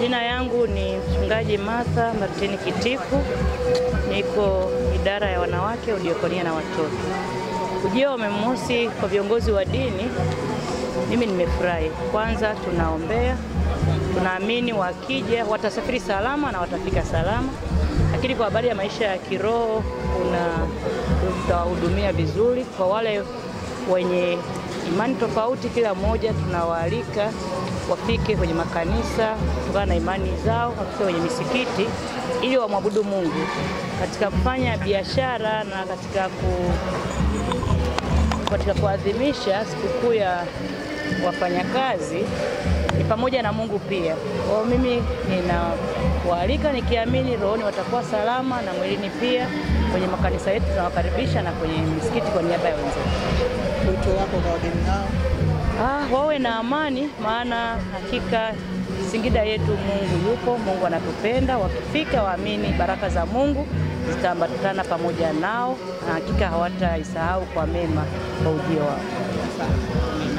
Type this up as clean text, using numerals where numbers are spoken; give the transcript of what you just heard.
Majina yangu ni Mchungaji Martha Martini Kitifu, niko idara ya wanawake, udiokonia na watoto. Ujio wa Jumamosi kwa viongozi wa dini, mimi nimefurahi. Kwanza tunaombea, tunaamini wakija watasafiri salama na watafika salama. Lakini kwa habari ya maisha ya kiroho tutawahudumia vizuri. Kwa wale wenye imani tofauti, kila mmoja tunawaalika wafike kwenye makanisa kutokana na imani zao, wafike kwenye misikiti ili wamwabudu Mungu. Katika kufanya biashara na katika kuadhimisha sikukuu ya wafanyakazi ni pamoja na Mungu pia. Kwa mimi ninawaalika nikiamini rohoni watakuwa salama na mwilini pia. Kwenye makanisa yetu tunawakaribisha na kwenye misikiti kwa niaba ya wenzetu. Wito wako kwa wageni hao? Wawe na amani, maana hakika Singida yetu Mungu yupo, Mungu anatupenda. Wakifika waamini baraka za Mungu zitaambatana pamoja nao, na hakika hawataisahau kwa mema kwa ujio wao.